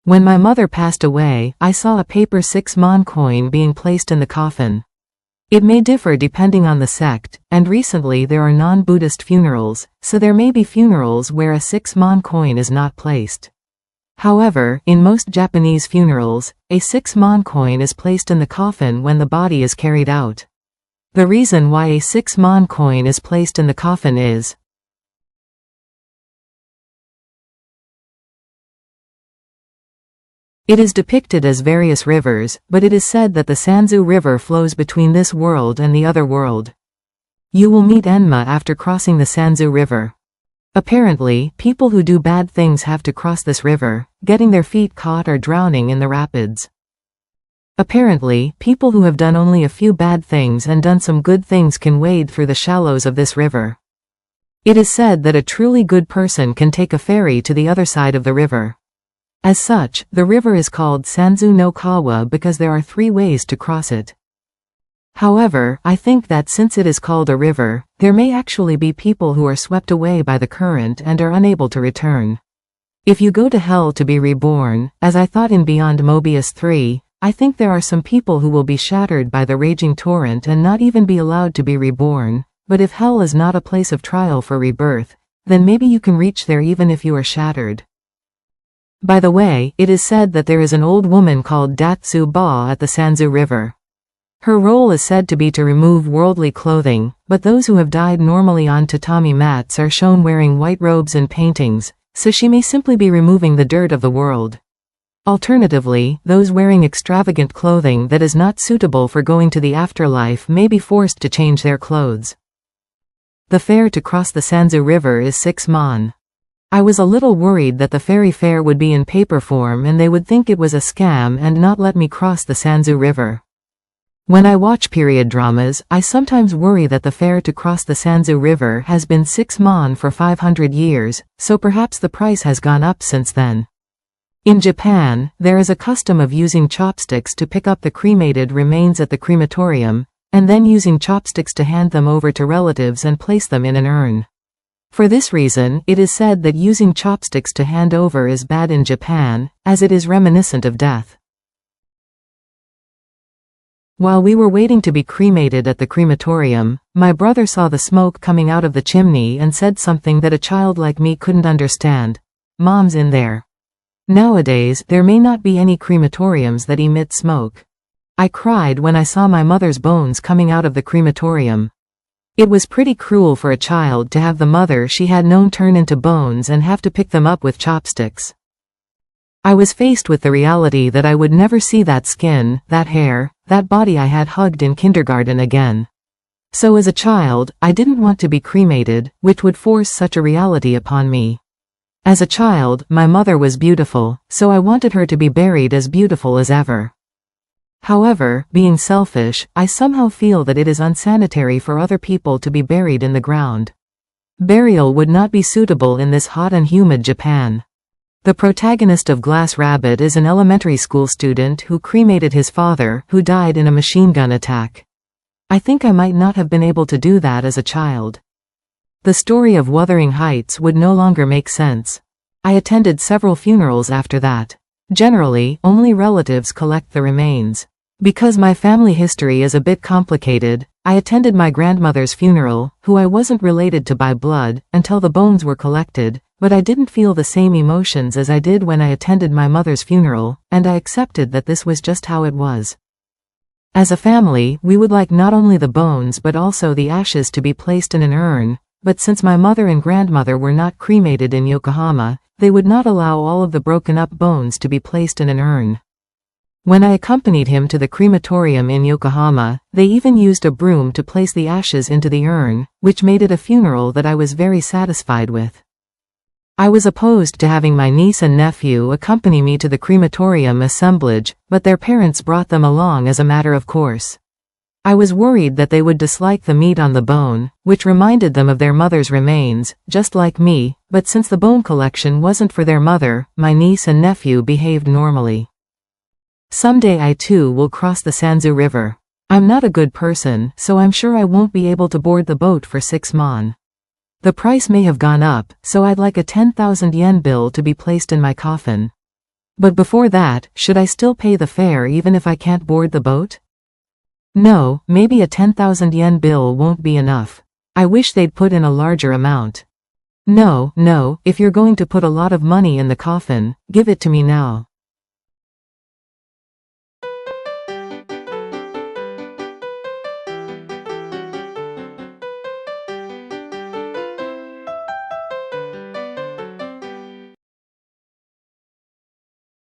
When my mother passed away, I saw a paper Six-Mon coin being placed in the coffin. It may differ depending on the sect, and recently there are non-Buddhist funerals, so there may be funerals where a Six-Mon coin is not placed. However, in most Japanese funerals, a Six-Mon coin is placed in the coffin when the body is carried out. The reason why a Six-Mon coin is placed in the coffin is it is depicted as various rivers, but it is said that the Sanzu River flows between this world and the other world. You will meet Enma after crossing the Sanzu River. Apparently, people who do bad things have to cross this river, getting their feet caught or drowning in the rapids. Apparently, people who have done only a few bad things and done some good things can wade through the shallows of this river. It is said that a truly good person can take a ferry to the other side of the river. As such, the river is called Sanzu no Kawa because there are 3 ways to cross it. However, I think that since it is called a river, there may actually be people who are swept away by the current and are unable to return. If you go to hell to be reborn, as I thought in Beyond Mobius 3, I think there are some people who will be shattered by the raging torrent and not even be allowed to be reborn, but if hell is not a place of trial for rebirth, then maybe you can reach there even if you are shattered. By the way, it is said that there is an old woman called Datsu Ba at the Sanzu River. Her role is said to be to remove worldly clothing, but those who have died normally on tatami mats are shown wearing white robes in paintings, so she may simply be removing the dirt of the world. Alternatively, those wearing extravagant clothing that is not suitable for going to the afterlife may be forced to change their clothes. The fare to cross the Sanzu River is 6 mon. I was a little worried that the ferry fare would be in paper form and they would think it was a scam and not let me cross the Sanzu River. When I watch period dramas, I sometimes worry that the fare to cross the Sanzu River has been 6 mon for 500 years, so perhaps the price has gone up since then. In Japan, there is a custom of using chopsticks to pick up the cremated remains at the crematorium, and then using chopsticks to hand them over to relatives and place them in an urn. For this reason, it is said that using chopsticks to hand over is bad in Japan, as it is reminiscent of death. While we were waiting to be cremated at the crematorium, my brother saw the smoke coming out of the chimney and said something that a child like me couldn't understand. "Mom's in there." Nowadays, there may not be any crematoriums that emit smoke. I cried when I saw my mother's bones coming out of the crematorium. It was pretty cruel for a child to have the mother she had known turn into bones and have to pick them up with chopsticks. I was faced with the reality that I would never see that skin, that hair, that body I had hugged in kindergarten again. So as a child, I didn't want to be cremated, which would force such a reality upon me. As a child, my mother was beautiful, so I wanted her to be buried as beautiful as ever. However, being selfish, I somehow feel that it is unsanitary for other people to be buried in the ground. Burial would not be suitable in this hot and humid Japan. The protagonist of Glass Rabbit is an elementary school student who cremated his father, who died in a machine gun attack. I think I might not have been able to do that as a child. The story of Wuthering Heights would no longer make sense. I attended several funerals after that. Generally, only relatives collect the remains. Because my family history is a bit complicated, I attended my grandmother's funeral, who I wasn't related to by blood, until the bones were collected, but I didn't feel the same emotions as I did when I attended my mother's funeral, and I accepted that this was just how it was. As a family, we would like not only the bones but also the ashes to be placed in an urn, but since my mother and grandmother were not cremated in Yokohama, they would not allow all of the broken-up bones to be placed in an urn. When I accompanied him to the crematorium in Yokohama, they even used a broom to place the ashes into the urn, which made it a funeral that I was very satisfied with. I was opposed to having my niece and nephew accompany me to the crematorium assemblage, but their parents brought them along as a matter of course. I was worried that they would dislike the meat on the bone, which reminded them of their mother's remains, just like me, but since the bone collection wasn't for their mother, my niece and nephew behaved normally. Someday I too will cross the Sanzu River. I'm not a good person, so I'm sure I won't be able to board the boat for 6 mon. The price may have gone up, so I'd like a 10,000 yen bill to be placed in my coffin. But before that, should I still pay the fare even if I can't board the boat? No, maybe a 10,000 yen bill won't be enough. I wish they'd put in a larger amount. No, if you're going to put a lot of money in the coffin, give it to me now.